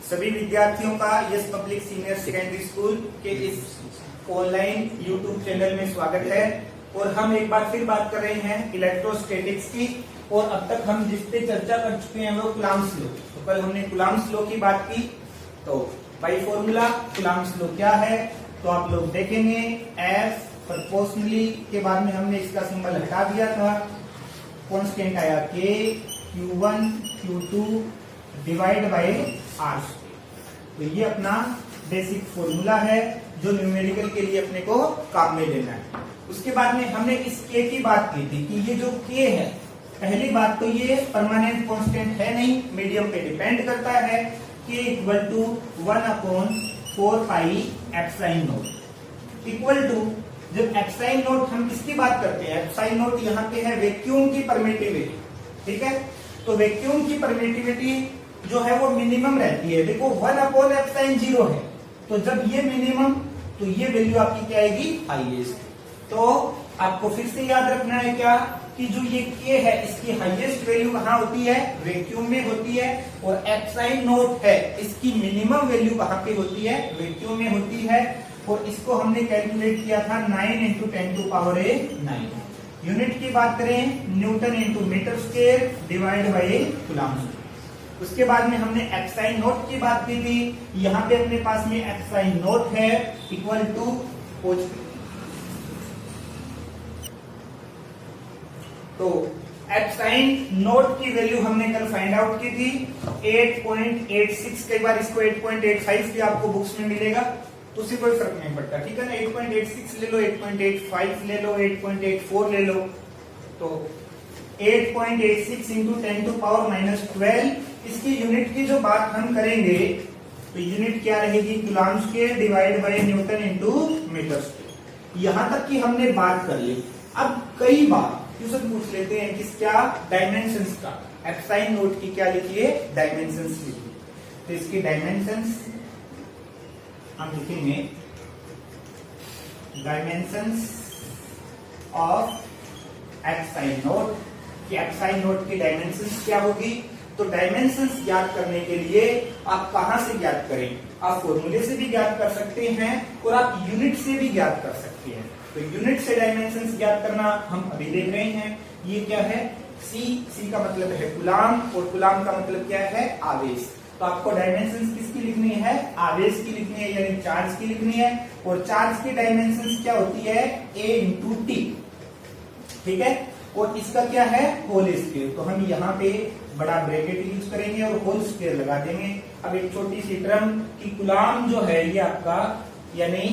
सभी विद्यार्थियों का yes public senior secondary school के इस ऑनलाइन यूट्यूब चैनल में स्वागत है। और हम एक बार फिर बात कर रहे हैं इलेक्ट्रोस्टैटिक्स की। और अब तक हम जिस पे चर्चा कर चुके हैं वो कूलम्ब्स लॉ। तो कल हमने कूलम्ब्स लॉ की बात की। तो बाय फॉर्मूला कूलम्ब्स लॉ क्या है, तो आप लोग देखेंगे F प्रोपोर्शनली के बाद में हमने इसका सिंबल हटा दिया था, कांस्टेंट आया K, Q1 Q2 divide bye R। तो ये अपना बेसिक फॉर्मूला है जो न्यूमेरिकल के लिए अपने को काम में लेना है। उसके बाद में हमने इस K की बात की थी कि ये जो K है, पहली बात तो ये परमानेंट कांस्टेंट है नहीं, मीडियम पे डिपेंड करता है। K equal to 1/4 pi epsilon not equal to, जब एप्सिलॉन नॉट हम किसकी बात करते हैं, एप्सिलॉन नॉट यहाँ पे है वैक्यूम की परमिटिविटी, ठीक है। तो वैक्यूम की परमिटिविटी जो है वो मिनिमम रहती है। देखो 1/एप्सिलॉन 0 है, तो जब ये मिनिमम तो ये वैल्यू आपकी क्या आएगी, हाईएस्ट। तो आपको फिर से याद रखना है क्या कि जो ये K है इसकी हाईएस्ट वैल्यू कहाँ होती है, वैक्यूम में होती है। और एप्सिलॉन नॉट है इसकी मिनिमम वैल्यू कहाँ पे होती है, वैक्यूम में होती है। और इसको हमने कैलकुलेट किया था 9 × 10⁻⁹ यूनिट की बात करें newton into metre square divide by coulomb. उसके बाद में हमने एप्सिलॉन नॉट की बात की थी। यहाँ पे अपने पास में एप्सिलॉन नॉट है इक्वल टू, तो एप्सिलॉन नॉट की वैल्यू हमने कल फाइंड आउट की थी 8.86। कई बार इसको 8.85 भी आपको बुक्स में मिलेगा, तो उससे कोई फर्क नहीं पड़ता, ठीक है ना। 8.86 ले लो, 8.85 ले लो, 8.84 ले लो। तो 8.86 × 10⁻⁻12 इसकी यूनिट की जो बात हम करेंगे तो यूनिट क्या रहेगी, coulomb square divide by newton into metre square. यहां तक की हमने बात कर ली। अब कई बार क्वेश्चन पूछ लेते हैं किस क्या, डायमेंशंस का। एप्सिलॉन नॉट की क्या लिखिए, डायमेंशंस लिखिए। तो इसकी डायमेंशंस हम लिखेंगे, डायमेंशंस ऑफ एप्सिलॉन नॉट कि एप्सिलॉन नॉट की डायमेंशंस क्या होगी। तो डायमेंशंस ज्ञात करने के लिए आप कहां से ज्ञात करें, आप फॉर्मूले से भी ज्ञात कर सकते हैं और आप यूनिट से भी ज्ञात कर सकते हैं। तो यूनिट से डायमेंशंस ज्ञात करना हम अभी देख रहे हैं। ये क्या है, C का मतलब है कूलम्ब और कूलम्ब का मतलब क्या है, आवेश। तो आपको डायमेंशंस किसकी लिखनी है, आवेश की लिखनी है, यानी चार्ज की लिखनी है। और चार्ज की डायमेंशंस क्या होती है, A × T, ठीक है। और इसका क्या है, होल स्क्वायर। तो हम यहाँ पे बड़ा ब्रैकेट यूज करेंगे और होल स्क्वायर लगा देंगे। अब एक छोटी सी टर्म कि कूलम्ब जो है ये आपका, यानी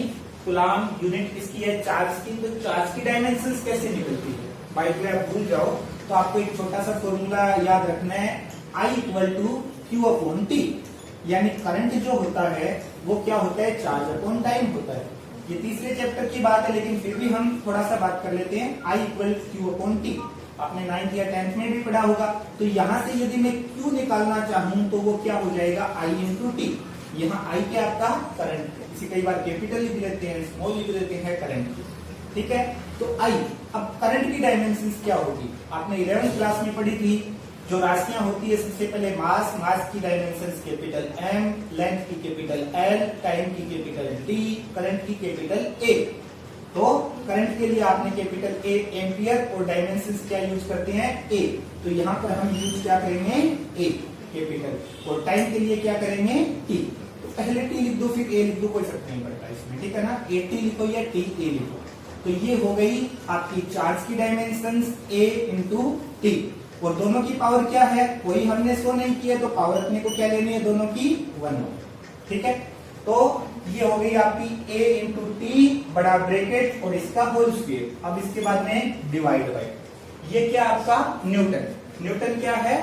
कूलम्ब यूनिट किसकी है, चार्ज की। तो चार्ज की डायमेंशंस कैसे निकलती है, बाय द वे आप भूल जाओ तो आपको एक छोटा सा फॉर्मूला याद रखना है, I = Q/T। यानी करंट जो होता है वो क्या होता है, चार्ज अपॉन टाइम होता है। ये तीसरे चैप्टर की बात है, लेकिन फिर भी हम थोड़ा सा बात कर लेते हैं। I = Q/T आपने 9th या 10th में भी पढ़ा होगा। तो यहां से यदि मैं Q निकालना चाहूं तो वो क्या हो जाएगा, I × T। यहाँ I क्या आपका करंट है, इसे कई बार कैपिटल लिख लेते हैं, स्मॉल लिख लेते हैं, करंट, ठीक है। तो I, अब करंट की डायमेंशंस क्या होगी, आपने 11th क्लास में पढ़ी थी। जो राशियां होती है सबसे पहले मास की डायमेंशंस कैपिटल M, लेंथ की कैपिटल L, टाइम की कैपिटल D, करंट की कैपिटल A। तो करंट के लिए आपने कैपिटल A एम्पियर और डायमेंशंस क्या यूज करते हैं, A। तो यहाँ पर हम यूज क्या करेंगे, A कैपिटल, और टाइम के लिए क्या करेंगे, T। तो पहले T लिख दो फिर A लिख दो, कोई फर्क नहीं पड़ता इसमें, ठीक है ना। AT लिखो या TA लिखो। तो ये हो गई आपकी चार्ज की डायमेंशंस A × T। और दोनों की पावर क्या है, कोई हमने शो नहीं किया, तो पावर अपने को क्या लेनी है, दोनों की 1 हो, ठीक है। तो ये हो गई आपकी A × T बड़ा ब्रैकेट और इसका होल स्क्वायर। अब इसके बाद में डिवाइड बाय, ये क्या आपका न्यूटन। न्यूटन क्या है,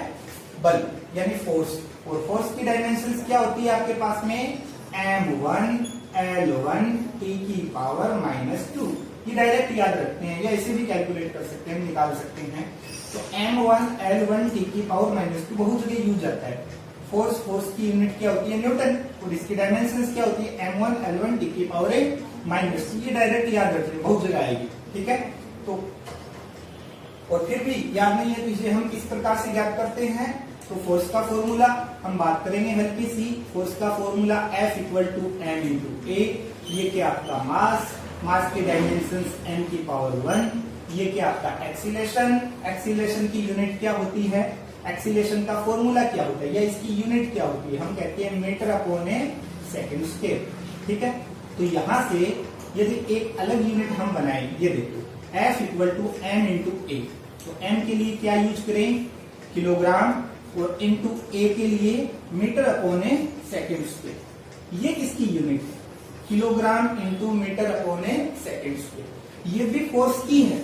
बल यानी फोर्स। और फोर्स की डायमेंशंस क्या होती है आपके पास में, M1 L1 T⁻⁻²। ये डायरेक्ट याद रखते हैं या इसे भी कैलकुलेट कर सकते हैं, निकाल सकते हैं। तो M1 L1 T⁻², बहुत जगह यूज आता है। फोर्स की यूनिट क्या होती है, न्यूटन, और इसकी डायमेंशंस क्या होती है, M1 L1 T⁻⁻²। ये डायरेक्ट याद रखिए, बहुत जगह आएगी, ठीक है। तो और फिर भी याद नहीं है तो इसे हम किस प्रकार से ज्ञात करते हैं, तो फोर्स का फॉर्मूला हम बात करेंगे हल्की सी। फोर्स का formula F equal to m into a. ये क्या आपका मास, मास के डायमेंशंस m की पावर 1। ये क्या आपका एक्सीलेशन, एक्सीलेशन की यूनिट क्या होती है, एक्सीलेशन का फॉर्मूला क्या होता है या इसकी यूनिट क्या होती है, हम कहते हैं मीटर अपॉन ए सेकेंड स्क्वायर। ठीक है, तो यहां से यदि एक अलग यूनिट हम बनाएंगे, ये देखो F equal to m into a. तो m के लिए क्या यूज करें, किलोग्राम, और इंटू ए के लिए मीटर अपॉन ए सेकेंड स्क्वायर। ये किसकी यूनिट है, किलोग्राम इंटू मीटर अपॉन ए सेकेंड स्क्वायर। ये भी फोर्स की है,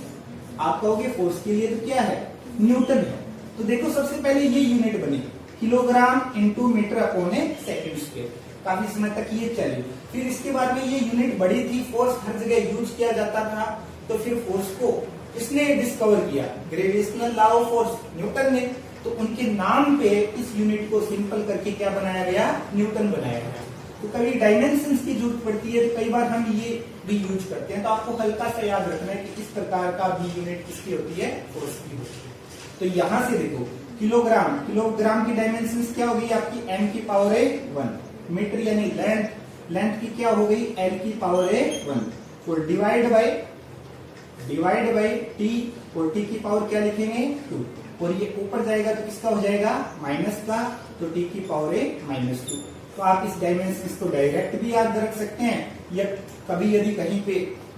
आप कहोगे फोर्स के लिए तो क्या है, न्यूटन है। तो देखो सबसे पहले ये यूनिट बनी किलोग्राम इंटू मीटर अपॉन ए सेकेंड स्क्वायर, काफी समय तक ये चली। फिर इसके बाद में ये यूनिट बड़ी थी, फोर्स हर जगह यूज किया जाता था, तो फिर फोर्स को किसने डिस्कवर किया, gravitational law of force, Newton ने। तो उनके नाम पे इस यूनिट को सिंपल करके क्या बनाया गया, न्यूटन बनाया गया। तो कभी डायमेंशंस की जरूरत पड़ती है तो कई बार हम ये भी यूज करते हैं, तो आपको हल्का सा याद रखना है कि इस प्रकार का भी यूनिट किसकी होती है, फोर्स की होती है। तो यहां से देखो किलोग्राम, किलोग्राम की डायमेंशंस क्या हो गई आपकी, m की पावर 1। मीटर यानी लेंथ, लेंथ की क्या हो गई, l की पावर 1। और डिवाइड बाय t, और t की पावर क्या लिखेंगे 2। और ये ऊपर जाएगा तो किसका हो जाएगा, माइनस का, तो t की पावर -2। तो आप इस डायमेंशंस को डायरेक्ट भी याद रख सकते हैं, या कभी यदि कहीं पे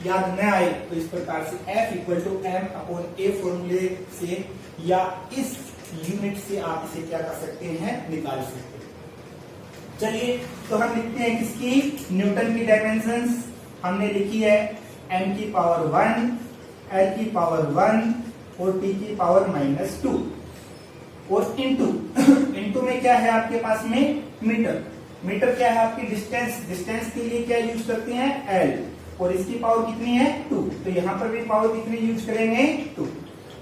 याद न आए तो इस प्रकार से F equal to m upon a फॉर्मूले से या इस यूनिट से आप इसे क्या कर सकते हैं, निकाल सकते हैं। चलिए तो हम लिखते हैं किसकी, न्यूटन की डायमेंशंस हमने लिखी है m की पावर 1, l की पावर 1 और t की पावर -2, और इंटू में क्या है आपके पास में मीटर, मीटर क्या है आपकी डिस्टेंस, डिस्टेंस के लिए क्या यूज करते हैं l, और इसकी पावर कितनी है 2, तो यहाँ पर भी पावर कितनी यूज करेंगे 2।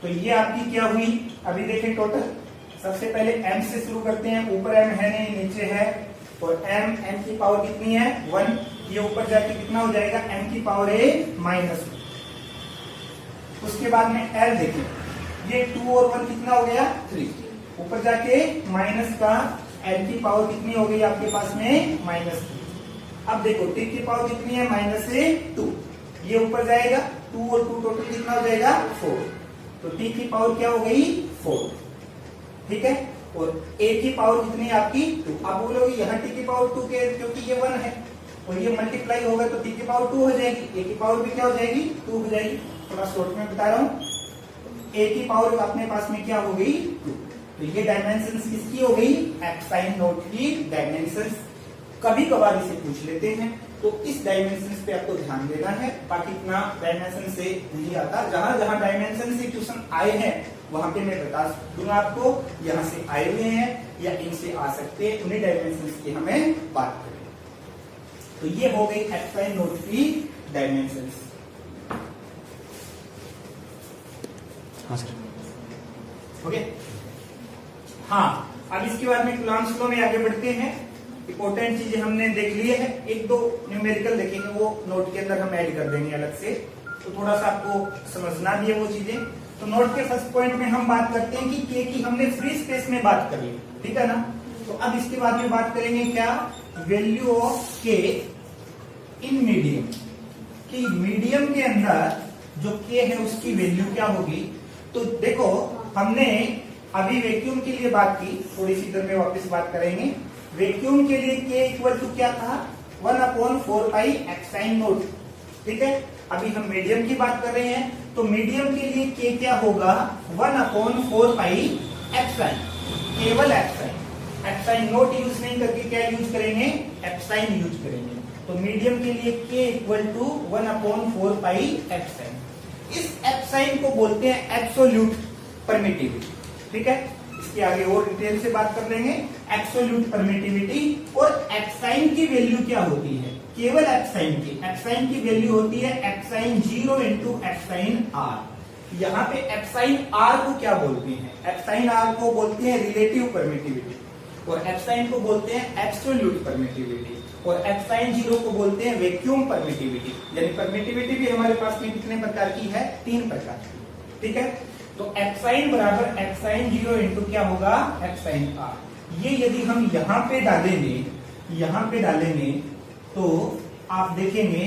तो ये आपकी क्या हुई, अभी देखें टोटल, सबसे पहले m से शुरू करते हैं, ऊपर m है नहीं नीचे है, और m की पावर कितनी है 1, ये ऊपर जाके कितना हो जाएगा, m की पावर -1। उसके बाद में l देखें, ये 2 और 1 कितना हो गया 3, ऊपर जाके माइनस का l की पावर कितनी हो गई आपके पास में -3। अब देखो t की पावर कितनी है -2, ये ऊपर जाएगा 2 और 2 टोटल कितना हो जाएगा 4, तो t की पावर क्या हो गई 4। ठीक है, और a की पावर कितनी है आपकी 2। आप बोलोगे यहाँ t की पावर 2 के, क्योंकि ये 1 है और ये मल्टीप्लाई होगा तो t की पावर 2 हो जाएगी, a की पावर भी क्या हो जाएगी 2 हो जाएगी। थोड़ा शॉर्ट में बता रहा हूँ, a की पावर अपने पास में क्या हो गई 2। तो ये डायमेंशंस किसकी हो गई, एक्साइन नोट की डायमेंशंस। कभी कभार इसे पूछ लेते हैं, तो इस डायमेंशंस पे आपको ध्यान देना है, बाकी इतना डायमेंशन से नहीं आता। जहां जहां डायमेंशन से क्वेश्चन आए हैं वहां पे मैं बता दूंगा आपको, यहाँ से आए हुए हैं या इनसे आ सकते हैं, उन्हीं डायमेंशंस की हमें बात करें। तो ये हो गई एक्साइन नोट की डायमेंशंस। हाँ सर, ओके, हाँ अब इसके बाद में कूलॉम्स लॉ में आगे बढ़ते हैं। इंपॉर्टेंट चीजें हमने देख ली है, एक दो न्यूमेरिकल देखेंगे, वो नोट के अंदर हम ऐड कर देंगे अलग से, तो थोड़ा सा आपको समझना भी है वो चीजें। तो नोट के फर्स्ट पॉइंट में हम बात करते हैं कि के की हमने फ्री स्पेस में बात कर ली, ठीक है ना। तो अब इसके बाद में बात करेंगे क्या, वैल्यू ऑफ के इन मीडियम, कि मीडियम के अंदर जो के है उसकी वैल्यू क्या होगी। तो देखो हमने अभी वैक्यूम के लिए बात की, थोड़ी सी देर में वापस बात करेंगे। वैक्यूम के लिए के इक्वल टू क्या था 1/4 पाई एक्साइन नोट, ठीक है। अभी हम मीडियम की बात कर रहे हैं, तो मीडियम के लिए के क्या होगा 1/4 पाई एक्साइन, केवल एक्साइन, एक्साइन नोट यूज नहीं करके क्या यूज करेंगे, एक्साइन यूज करेंगे। तो मीडियम के लिए के इक्वल टू 1/4 पाई एक्साइन। इस एक्साइन को बोलते हैं एब्सोल्यूट परमिटिविटी, ठीक है। इसके आगे और डिटेल से बात कर लेंगे। एब्सोल्यूट परमिटिविटी और एक्साइन की वैल्यू क्या होती है, केवल एक्साइन की वैल्यू होती है एक्साइन 0 इंटू एक्साइन आर। यहाँ पे एक्साइन आर को क्या बोलते हैं, एक्साइन आर को बोलते हैं रिलेटिव परमिटिविटी, और एक्साइन को बोलते हैं एब्सोल्यूट परमिटिविटी, और एक्साइन 0 को बोलते हैं वैक्यूम परमिटिविटी। यानी परमिटिविटी भी हमारे पास में कितने प्रकार की है, 3 प्रकार की, ठीक है। तो एक्साइन बराबर एक्साइन 0 इंटू क्या होगा एक्साइन आर। ये यदि हम यहाँ पे डालेंगे तो आप देखेंगे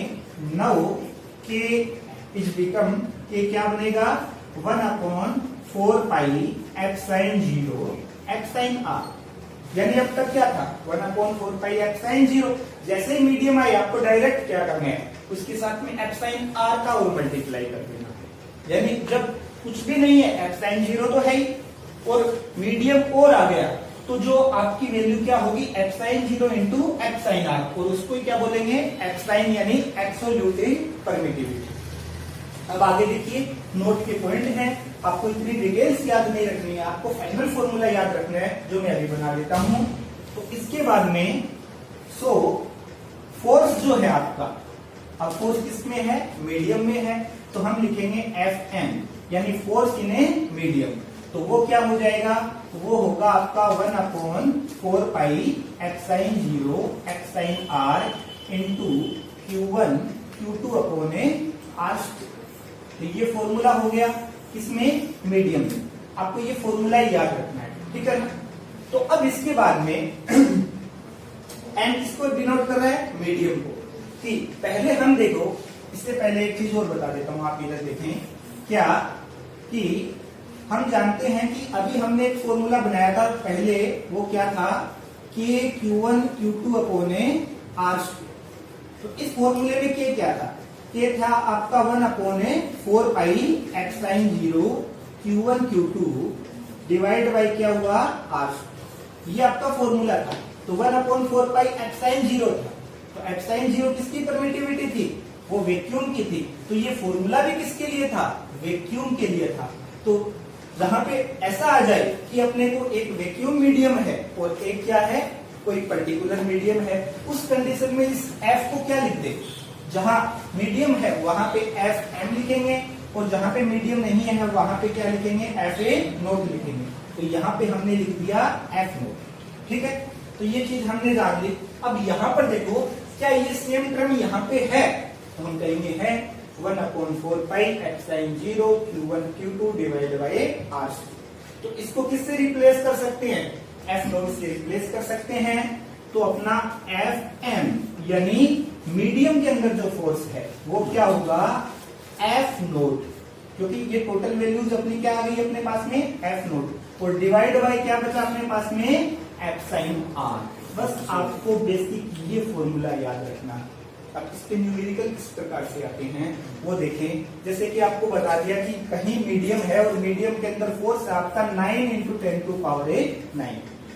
9 के इज बिकम के क्या बनेगा 1/4 पाई एक्साइन 0 एक्साइन आर। यानी अब तक क्या था 1/4 पाई एक्साइन 0। जैसे ही मीडियम आई आपको डायरेक्ट क्या करना है उसके साथ में एक्साइन आर का और मल्टीप्लाई कर देना। यानी जब कुछ भी नहीं है एक्साइन 0 तो है ही और मीडियम और आ गया तो जो आपकी वैल्यू क्या होगी एक्साइन 0 इंटू एक्साइन आर और उसको क्या बोलेंगे एक्साइन यानी एब्सोल्यूट परमिटिविटी। अब आगे देखिए नोट के पॉइंट हैं, आपको इतनी डिटेल्स याद नहीं रखनी है, आपको फाइनल फॉर्मूला याद रखना है जो मैं अभी बना देता हूं। तो इसके बाद में फोर्स जो है आपका, अब फोर्स किसमें है मीडियम में है तो हम लिखेंगे एफ एम यानी फोर्स इन ए मीडियम। तो वो क्या हो जाएगा वो होगा आपका 1/4 pi epsilon 0 epsilon R into Q1 Q2 upon R. तो ये फॉर्मूला हो गया किसमें मीडियम में, आपको ये फॉर्मूला याद रखना है, ठीक है ना। तो अब इसके बाद में एम किसको डिनोट कर रहा है मीडियम को। ठीक, पहले हम देखो इससे पहले एक चीज और बता देता हूं, आप इधर देखें क्या कि हम जानते हैं कि अभी हमने एक फॉर्मूला बनाया था पहले, वो क्या था कि Q1 Q2 अपॉन आर। तो इस फॉर्मूले में के क्या था, के था आपका 1/4 pi epsilon 0 Q1 Q2 divide by क्या हुआ आर। ये आपका फॉर्मूला था। तो 1/4 पाई एक्साइन 0 था। तो एक्साइन 0 किसकी परमिटिविटी थी वो वैक्यूम की थी। तो ये फॉर्मूला भी किसके लिए था वैक्यूम के लिए था। तो जहां पे ऐसा आ जाए कि अपने को एक वैक्यूम मीडियम है और एक क्या है कोई पर्टिकुलर मीडियम है, उस कंडीशन में इस एफ को क्या लिख दे, जहां मीडियम है वहां पे एफ एम लिखेंगे और जहां पे मीडियम नहीं है वहां पे क्या लिखेंगे एफ ए नोट लिखेंगे। तो यहाँ पे हमने लिख दिया एफ नोट, ठीक है। तो ये चीज हमने जान ली। अब यहाँ पर देखो क्या ये सेम टर्म यहाँ पे है, तो हम कहेंगे है 1/4 pi epsilon 0 Q1 Q2 divide by R. तो इसको किससे रिप्लेस कर सकते हैं एफ नोट से रिप्लेस कर सकते हैं। तो अपना एफ एम यानी मीडियम के अंदर जो फोर्स है वो क्या होगा एफ नोट, क्योंकि ये टोटल वैल्यूज अपनी क्या आ गई अपने पास में एफ नोट और डिवाइड बाई क्या बचा अपने पास में एप्साइन आर। बस आपको बेसिक ये फॉर्मूला याद रखना। अब इसके न्यूमेरिकल किस प्रकार से आते हैं वो देखें। जैसे कि आपको बता दिया कि कहीं मीडियम है और मीडियम के अंदर फोर्स आपका 9 × 10⁹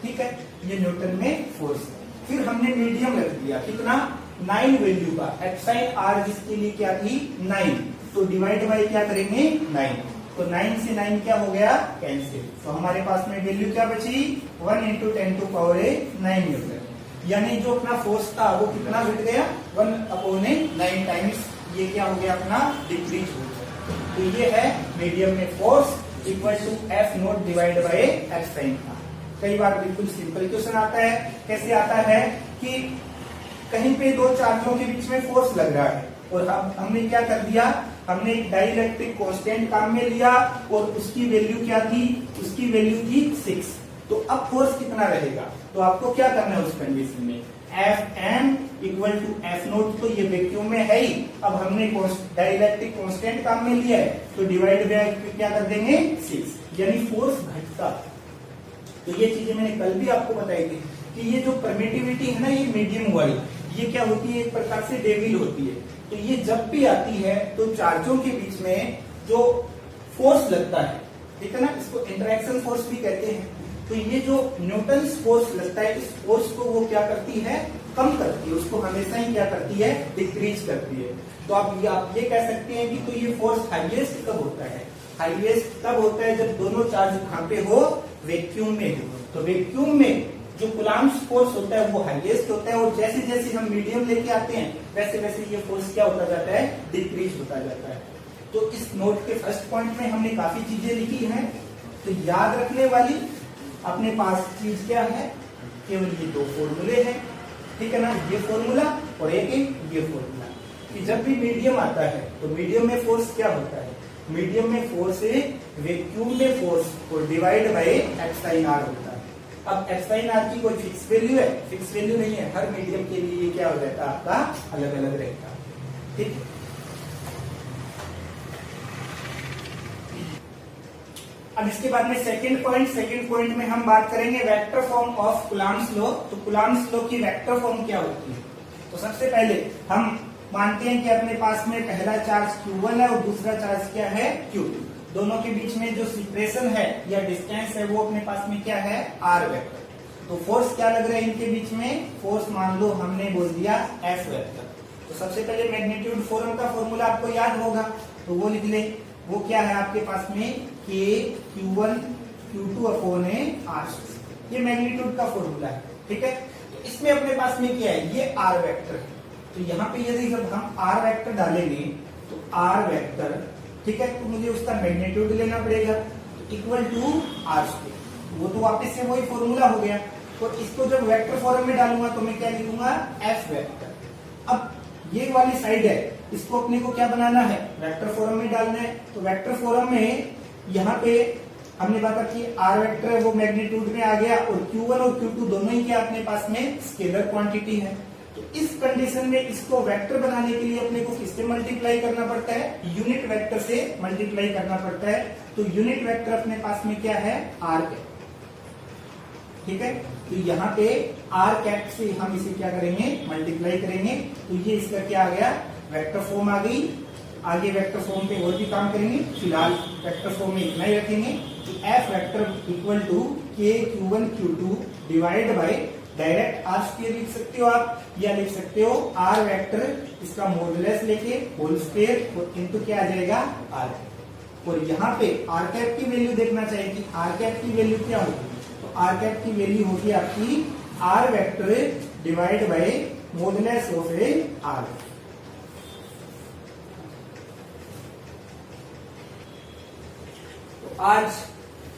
ठीक है, ये न्यूटन में फोर्स है। फिर हमने मीडियम रख दिया कितना 9 वैल्यू का, एप्साइन आर जिसके लिए क्या थी 9, तो डिवाइड बाई क्या करेंगे 9, तो 9 से 9 क्या हो गया कैंसिल। तो हमारे पास में वैल्यू क्या बची 1 × 10⁹ न्यूटन। यानी जो अपना फोर्स था वो कितना घट गया 1/9 टाइम्स, ये क्या हो गया अपना डिक्रीज हो गया। तो ये है मीडियम में force equal to F not divide by epsilon R. कई बार बिल्कुल सिंपल क्वेश्चन आता है, कैसे आता है कि कहीं पे दो चार्जों के बीच में फोर्स लग रहा है और हमने क्या कर दिया, हमने एक डाइलेक्ट्रिक कांस्टेंट काम में लिया और उसकी वैल्यू क्या थी, उसकी वैल्यू थी 6। तो अब फोर्स कितना रहेगा, तो आपको क्या करना है उस कंडीशन में F M equal to F not, तो ये वैक्यूम में है ही। अब हमने डाइलेक्ट्रिक कांस्टेंट काम में लिया है तो डिवाइड बाय क्या कर देंगे 6, यानी फोर्स घटता। तो ये चीजें मैंने कल भी आपको बताई थी कि ये जो परमिटिविटी है ना ये मीडियम वाली, ये क्या होती है एक प्रकार से डेविल होती है। तो ये जब भी आती है तो चार्जों के बीच में जो फोर्स लगता है, ठीक है ना, इसको इंटरेक्शन फोर्स भी कहते हैं। तो ये जो न्यूटन फोर्स लगता है इस फोर्स को वो क्या करती है कम करती है, उसको हमेशा ही क्या करती है डिक्रीज करती है। तो आप ये कह सकते हैं कि तो ये फोर्स हाईएस्ट कब होता है, हाईएस्ट तब होता है जब दोनों चार्ज कहां पे हो वैक्यूम में हो। तो वैक्यूम में जो कूलम्ब फोर्स होता है वो हाईएस्ट होता है और जैसे जैसे हम मीडियम लेके आते हैं वैसे वैसे ये फोर्स क्या होता जाता है डिक्रीज होता जाता है। तो इस नोट के फर्स्ट पॉइंट में हमने काफी चीजें लिखी हैं। तो याद रखने वाली अपने पास चीज क्या है, केवल ये दो फॉर्मूले हैं, ठीक है ना, ये फॉर्मूला और एक ये फॉर्मूला कि जब भी मीडियम आता है तो मीडियम में फोर्स क्या होता है मीडियम में फोर्स है, वैक्यूम में फोर्स को divide by epsilon R होता है। अब एक्स साइन आर की कोई फिक्स वैल्यू है? फिक्स वैल्यू नहीं है, हर मीडियम के लिए ये क्या हो जाता है आपका अलग अलग रहता है। ठीक, अब इसके बाद में सेकंड पॉइंट में हम बात करेंगे vector form of Coulomb's law. तो कुलाम्स लॉ की वेक्टर फॉर्म क्या होती है? तो सबसे पहले हम मानते हैं कि अपने पास में पहला चार्ज Q1 है और दूसरा चार्ज क्या है Q2। दोनों के बीच में जो सेपरेशन है या डिस्टेंस है वो अपने पास में क्या है R वेक्टर। तो फोर्स क्या लग रहा है इनके बीच में? फोर्स मान लो हमने बोल दिया F वेक्टर। तो सबसे पहले मैग्नीट्यूड फॉर्म का फॉर्मूला आपको याद होगा, तो वो लिख ले। वो क्या है आपके पास में? K Q1 Q2 upon R। ये मैग्नीट्यूड का फॉर्मूला है। ठीक है, तो इसमें अपने पास में क्या है? ये R वेक्टर है। तो यहाँ पे यदि जब हम R वेक्टर डालेंगे तो R वेक्टर, ठीक है, तो मुझे उसका मैग्नीट्यूड लेना पड़ेगा, तो इक्वल टू R स्क्वायर। वो तो वापस से वही फॉर्मूला हो गया। तो इसको जब वेक्टर फॉर्म में डालूंगा तो मैं क्या लिखूंगा? F vector. अब ये वाली साइड है, इसको अपने को क्या बनाना है? वेक्टर फॉर्म में डालना है। तो वेक्टर फॉर्म में यहाँ पे हमने बात की R वेक्टर है वो मैग्नीट्यूड में आ गया, और Q1 और Q2 दोनों ही क्या अपने पास में स्केलर क्वांटिटी है। तो इस कंडीशन में इसको वेक्टर बनाने के लिए अपने को किससे मल्टीप्लाई करना पड़ता है? यूनिट वेक्टर से मल्टीप्लाई करना पड़ता है। तो यूनिट वेक्टर अपने पास में क्या है? R cap. ठीक है, तो यहाँ पे R कैप से हम इसे क्या करेंगे? मल्टीप्लाई करेंगे। तो ये इसका क्या आ गया? वेक्टर फॉर्म आ गई। आगे वेक्टर फॉर्म पे और भी काम करेंगे, फिलहाल वेक्टर फॉर्म में इतना ही रखेंगे। तो F vector equal to K Q1 Q2 divide by direct R square लिख सकते हो आप, या लिख सकते हो R वेक्टर इसका मॉडुलस लेके होल स्क्वायर और इनटू क्या आ जाएगा? R। और यहाँ पे R कैप की वैल्यू देखना चाहिए कि R कैप की वैल्यू क्या होगी? तो R कैप की वैल्यू होगी आपकी R vector divide by modulus of R। आज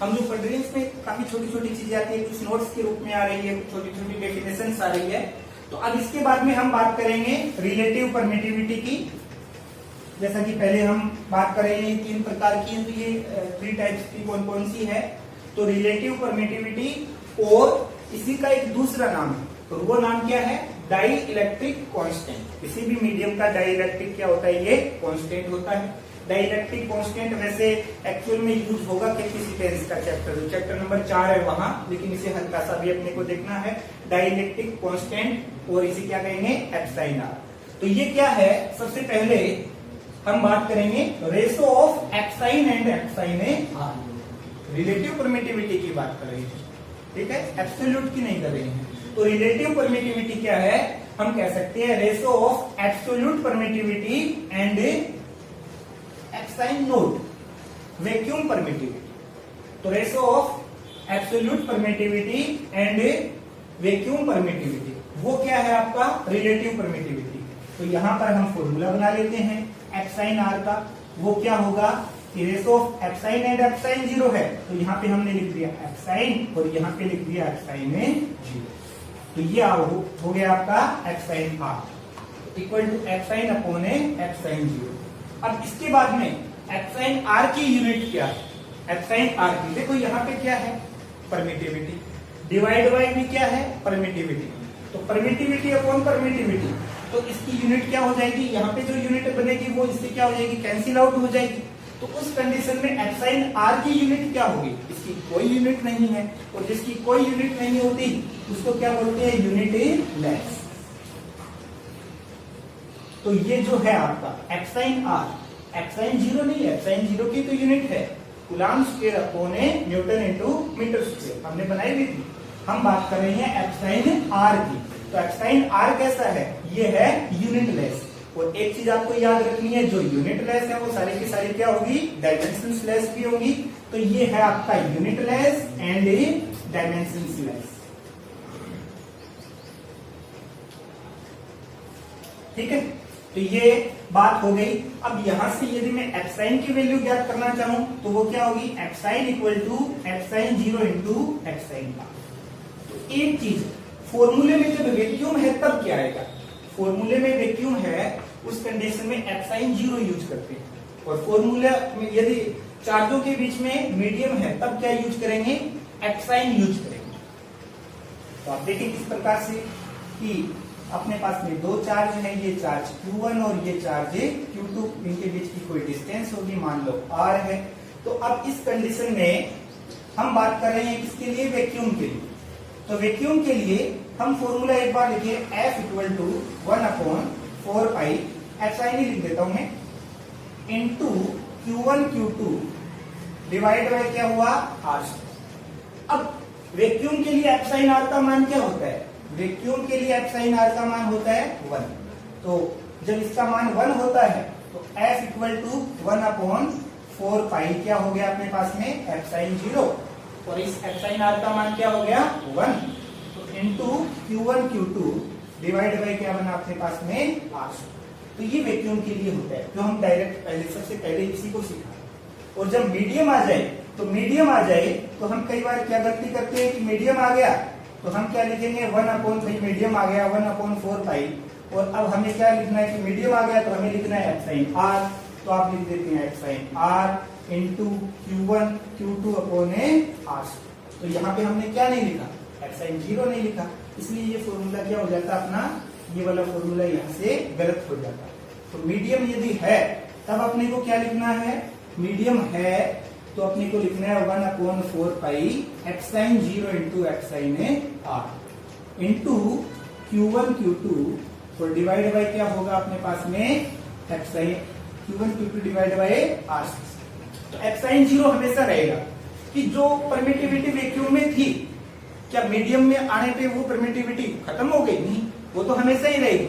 हम जो पढ़ रहे हैं इसमें काफी छोटी छोटी चीजें आती है, कुछ नोट्स के रूप में आ रही है, कुछ छोटी छोटी डेफिनेशंस आ रही है। तो अब इसके बाद में हम बात करेंगे रिलेटिव परमिटिविटी की। जैसा कि पहले हम बात कर रहे हैं तीन प्रकार की, तो ये 3 टाइप्स की कौन कौन सी है? तो रिलेटिव परमिटिविटी, और इसी का एक दूसरा नाम है, तो वो नाम क्या है? Dielectric constant. किसी भी मीडियम का डाई इलेक्ट्रिक क्या होता है? ये कॉन्स्टेंट होता है। डाइलेक्ट्रिक कांस्टेंट वैसे एक्चुअल में यूज होगा कैपेसिटेंस का चैप्टर, जो चैप्टर नंबर 4 है वहां, लेकिन इसे हल्का सा भी अपने को देखना है। डाइलेक्ट्रिक कांस्टेंट, और इसे क्या कहेंगे? Epsilon R. तो ये क्या है? सबसे पहले हम बात करेंगे ratio of epsilon and epsilon R. Relative permittivity की बात कर रहे हैं, ठीक है, एब्सोल्यूट की नहीं कर रहे हैं। तो रिलेटिव परमिटिविटी क्या है? हम कह सकते हैं ratio of absolute permittivity and epsilon nought vacuum permittivity. तो ratio of absolute permittivity and vacuum permittivity, वो क्या है आपका? Relative permittivity. तो यहां पर हम फॉर्मूला बना लेते हैं एप्साइन आर का। वो क्या होगा कि रेशो ऑफ एप्साइन एंड एप्साइन 0 है, तो यहाँ पे हमने लिख दिया एप्साइन और यहाँ पे लिख दिया एप्साइन 0। तो ये हो गया आपका epsilon R equal to epsilon upon epsilon 0। अब इसके बाद में एप्साइन आर की यूनिट क्या है? एप्साइन आर की देखो यहाँ पे क्या है? परमिटिविटी, डिवाइड बाय में क्या है? परमिटिविटी। तो परमिटिविटी अपॉन परमिटिविटी, तो इसकी यूनिट क्या हो जाएगी? यहाँ पे जो यूनिट बनेगी वो इससे क्या हो जाएगी? कैंसिल आउट हो जाएगी। तो उस कंडीशन में एप्साइन आर की यूनिट क्या होगी? इसकी कोई यूनिट नहीं है, और जिसकी कोई यूनिट नहीं होती उसको क्या बोलते हैं? Unit less. तो ये जो है आपका एप्साइन आर, एप्साइन 0 नहीं है, एप्साइन 0 की तो यूनिट है coulomb square upon newton into metre square, हमने बनाई हुई थी। हम बात कर रहे हैं एप्साइन आर की। तो एप्साइन आर कैसा है? ये है यूनिट लेस। और एक चीज आपको याद रखनी है, जो यूनिट लेस है वो सारी की सारी क्या होगी? डायमेंशंस लेस भी होगी। तो ये है आपका unit less and dimensions less. ठीक है, तो ये बात हो गई। अब यहां से यदि मैं एप्साइन की वैल्यू ज्ञात करना चाहूं तो वो क्या होगी? Epsilon equal to epsilon 0 into epsilon R. तो एक चीज, फॉर्मूले में जब वैक्यूम है तब क्या आएगा? फॉर्मूले में वैक्यूम है उस कंडीशन में एप्साइन 0 यूज करते हैं। और फॉर्मूला में यदि चार्जों के बीच में मीडियम है तब क्या यूज करेंगे, एक्साइन यूज करेंगे। तो आप देखें किस प्रकार से कि अपने पास में दो चार्ज है, ये चार्ज Q1 और ये चार्ज है Q2, इनके बीच की कोई डिस्टेंस होगी, मान लो R है। तो अब इस कंडीशन में हम बात कर रहे हैं किसके लिए, वैक्यूम के लिए। तो वैक्यूम के लिए हम फॉर्मूला एक बार लिखिए, F equal to 1/4 pi epsilon ही लिख देता हूं मैं, into Q1 Q2 divide bye क्या हुआ, R। अब वैक्यूम के लिए एप्साइन R का मान क्या होता है, वैक्यूम के लिए एप्साइन R का मान होता है 1। तो जब इसका मान 1 होता है तो F इक्वल टू 1/4 पाई क्या हो गया अपने पास में, एप्साइन 0, और इस एप्साइन R का मान क्या हो गया 1। तो into Q1 Q2 divide bye क्या बना अपने पास में, R। तो ये वैक्यूम के लिए होता है, जो हम डायरेक्ट पहले सबसे पहले इसी को सीखा। और जब मीडियम आ जाए तो हम कई बार क्या गलती करते हैं कि मीडियम आ गया तो हम क्या लिखेंगे, 1/3, मीडियम आ गया 1/4 पाई, और अब हमें क्या लिखना है कि मीडियम आ गया तो हमें लिखना है एप्साइन R। तो आप लिख देते हैं एप्साइन R into Q1 Q2 upon R। तो यहाँ पे हमने क्या नहीं लिखा, एप्साइन 0 नहीं लिखा, इसलिए ये फॉर्मूला क्या हो जाता अपना, ये वाला फॉर्मूला यहाँ से गलत हो जाता। तो मीडियम यदि है तब अपने को क्या लिखना है, मीडियम है तो अपने को लिखना है 1/4 pi epsilon 0 into epsilon R into Q1 Q2 और डिवाइड बाय क्या होगा अपने पास में, एप्साइन Q1 Q2 divide bye R। तो एप्साइन 0 हमेशा रहेगा कि जो परमिटिविटी वैक्यूम में थी, क्या मीडियम में आने पे वो परमिटिविटी खत्म हो गई, नहीं, वो तो हमेशा ही रहेगी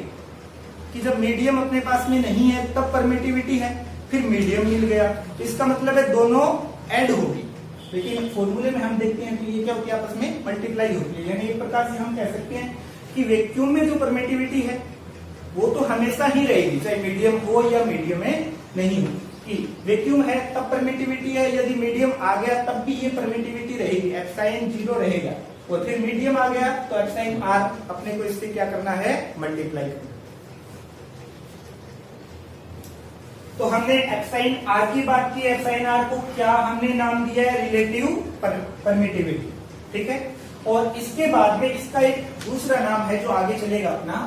कि जब मीडियम अपने पास में नहीं है तब परमिटिविटी है, फिर मीडियम मिल गया, तो इसका मतलब है दोनों ऐड होगी। लेकिन फॉर्मूले में हम देखते हैं तो ये क्या होती है, आपस में मल्टीप्लाई होती है। यानी एक प्रकार से हम कह सकते हैं कि वैक्यूम में जो परमिटिविटी है वो तो हमेशा ही रहेगी, चाहे मीडियम हो या मीडियम में नहीं हो। कि वैक्यूम है तब परमिटिविटी है, यदि मीडियम आ गया तब भी ये परमिटिविटी रहेगी, एप्साइन 0 रहेगा, और फिर मीडियम आ गया तो एप्साइन R अपने को इससे क्या करना है, मल्टीप्लाई करना। तो हमने एप्साइन R की बात की, एप्साइन R को क्या हमने नाम दिया है, रिलेटिव परमिटिविटी, ठीक है। और इसके बाद में इसका एक दूसरा नाम है जो आगे चलेगा अपना,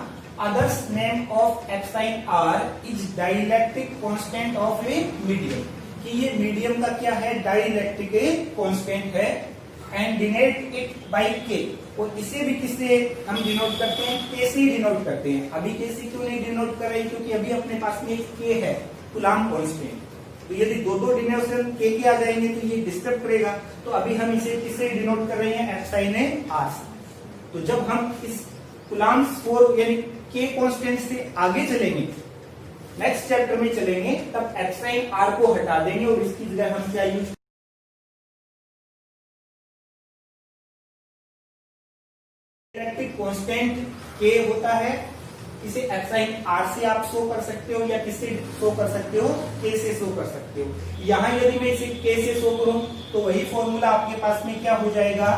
others name of एप्साइन R is dielectric constant of a medium, कि ये मीडियम का क्या है, डाइलेक्ट्रिक कांस्टेंट है, and denote it by K। और इसे भी किससे हम डिनोट करते हैं, K से डिनोट करते हैं। अभी K से क्यों नहीं डिनोट कर रहे, क्योंकि अभी अपने पास में K है, कूलाम कांस्टेंट। तो यदि दो डिनोटेशन K के आ जाएंगे तो ये डिस्टर्ब करेगा, तो अभी हम इसे किससे डिनोट कर रहे हैं, एप्साइन R। तो जब हम इस कूलाम 4 यानी K कांस्टेंट से आगे चलेंगे, नेक्स्ट चैप्टर में चलेंगे, तब एप्साइन R को हटा देंगे और इसकी जगह हम क्या यूज, इलेक्ट्रिक कांस्टेंट K होता है, इसे एप्साइन R से आप शो कर सकते हो या किससे शो कर सकते हो, K से शो कर सकते हो। यहाँ यदि मैं इसे K से शो करूं तो वही फॉर्मूला आपके पास में क्या हो जाएगा,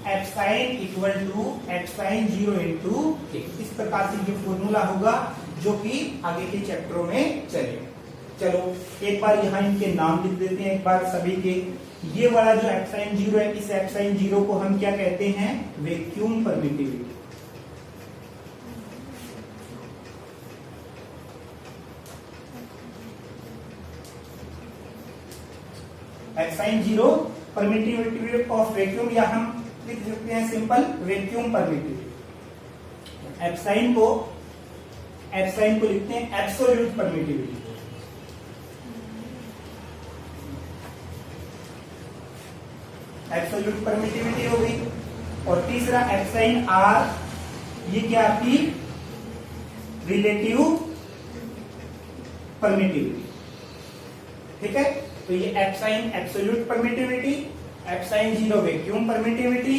epsilon equal to epsilon 0 into K। इस प्रकार से ये फॉर्मूला होगा जो कि आगे के चैप्टरों में चलेगा। चलो एक बार यहाँ इनके नाम लिख देते हैं एक बार सभी के। ये वाला जो एप्साइन 0 है, इस एप्साइन 0 को हम क्या कहते हैं, vacuum permittivity. एप्साइन 0 permittivity of vacuum, या हम लिख सकते हैं सिंपल वैक्यूम परमिटिविटी। एप्साइन को लिखते हैं एब्सोल्यूट परमिटिविटी। एब्सोल्यूट परमिटिविटी हो गई। और तीसरा एप्साइन R, ये क्या आपकी रिलेटिव परमिटिविटी, ठीक है। तो ये एप्साइन एब्सोल्यूट परमिटिविटी, एप्साइन 0 वैक्यूम परमिटिविटी,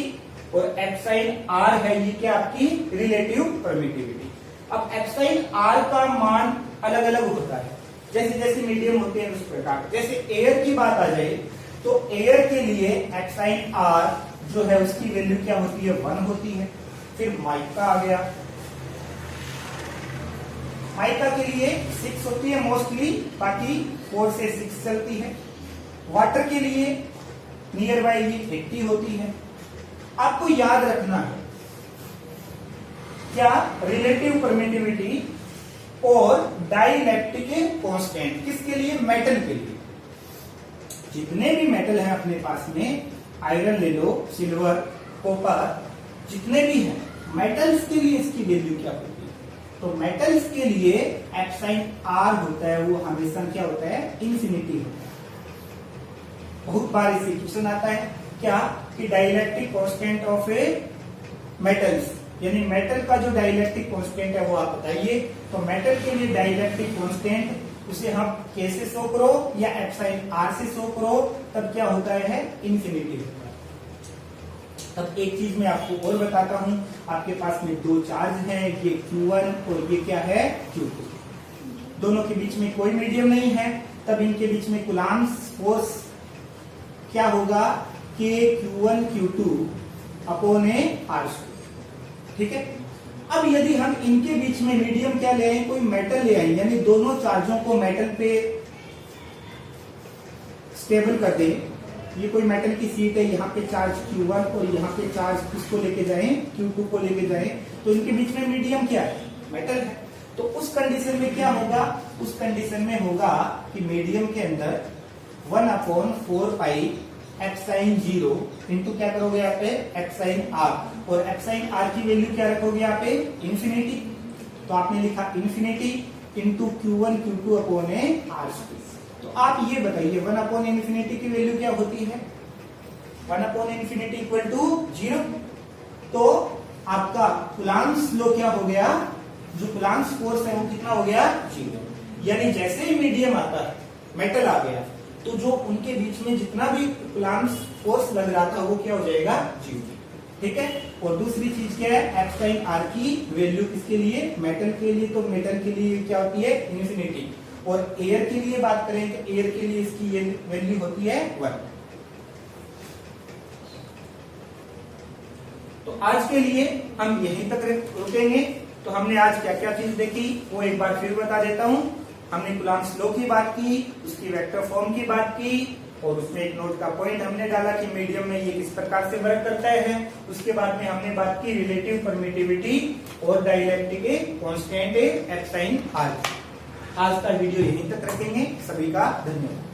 और एप्साइन R है ये क्या आपकी रिलेटिव परमिटिविटी। अब एप्साइन R का मान अलग अलग होता है, जैसे जैसे मीडियम होते हैं उस प्रकार। जैसे एयर की बात आ जाए तो एयर के लिए एप्साइन R जो है उसकी वैल्यू क्या होती है, 1 होती है। फिर माइका आ गया, माइका के लिए 6 होती है मोस्टली, बाकी 4 से 6 चलती है। वाटर के लिए नियर बाई ये 80 होती है। आपको याद रखना है क्या, रिलेटिव परमिटिविटी और डाइलेक्ट्रिक कांस्टेंट किसके लिए, मेटल के लिए। जितने भी मेटल हैं अपने पास में, आयरन ले लो, सिल्वर, कॉपर, जितने भी हैं मेटल्स के लिए इसकी वैल्यू क्या होती है, तो मेटल्स के लिए एप्साइन आर होता है, वो हमेशा क्या होता है, इंफिनिटी होता है। बहुत बार इसे क्वेश्चन आता है क्या कि dielectric constant of A metals, यानी मेटल का जो डाइलेक्ट्रिक कांस्टेंट है वो आप बताइए। तो मेटल के लिए डाइलेक्ट्रिक कांस्टेंट उसे हम कैसे शो करो, या एप्साइन आर से शो करो, तब क्या होता है, इंफिनिटी होता है। तब एक चीज मैं आपको और बताता हूं, आपके पास में दो चार्ज हैं, ये Q1 और ये क्या है, Q2। दोनों के बीच में कोई मीडियम नहीं है, तब इनके बीच में कूलम्ब्स फोर्स क्या होगा, K Q1 Q2 upon A R. ठीक है। अब यदि हम इनके बीच में मीडियम क्या ले आए, कोई मेटल ले आए, यानी दोनों चार्जों को मेटल पे स्टेबल कर दें। ये कोई मेटल की सीट है, यहाँ पे चार्ज Q1 और यहाँ पे चार्ज किसको लेके जाएं, Q2 को लेके जाएं, तो इनके बीच में मीडियम क्या है, मेटल है। तो उस कंडीशन में क्या होगा, उस कंडीशन में होगा कि मीडियम के अंदर 1/4 पाई एप्साइन 0 इंटू क्या करोगे यहाँ पे, एप्साइन आर, और एप्साइन आर की वैल्यू क्या रखोगे यहाँ पे, इंफिनिटी। तो आपने लिखा infinity into Q1 Q2 upon A R square. तो आप ये बताइए 1/∞ की वैल्यू क्या होती है, 1/∞ इक्वल टू 0। तो आपका कूलम्ब्स लॉ क्या हो गया, जो कूलम्ब्स फोर्स है वो कितना हो गया, 0। यानी जैसे ही मीडियम आता है, मेटल आ गया, तो जो उनके बीच में जितना भी कूलम्ब्स फोर्स लग रहा था वो क्या हो जाएगा, 0। ठीक है। और दूसरी चीज क्या है, एप्साइन आर की वैल्यू किसके लिए, मेटल के लिए, तो मेटल के लिए क्या होती है, इंफिनिटी। और एयर के लिए बात करें तो एयर के लिए इसकी वैल्यू होती है 1। तो आज के लिए हम यहीं तक रुकेंगे। तो हमने आज क्या क्या चीज देखी वो एक बार फिर बता देता हूं। हमने कूलम्ब्स लॉ की बात की, उसकी वेक्टर फॉर्म की बात की, और उसमें एक नोट का पॉइंट हमने डाला कि मीडियम में ये किस प्रकार से वर्क करता है। उसके बाद में हमने बात की रिलेटिव परमिटिविटी और डाइलेक्ट्रिक कांस्टेंट एप्साइन आर। आज का वीडियो यहीं तक रखेंगे। सभी का धन्यवाद।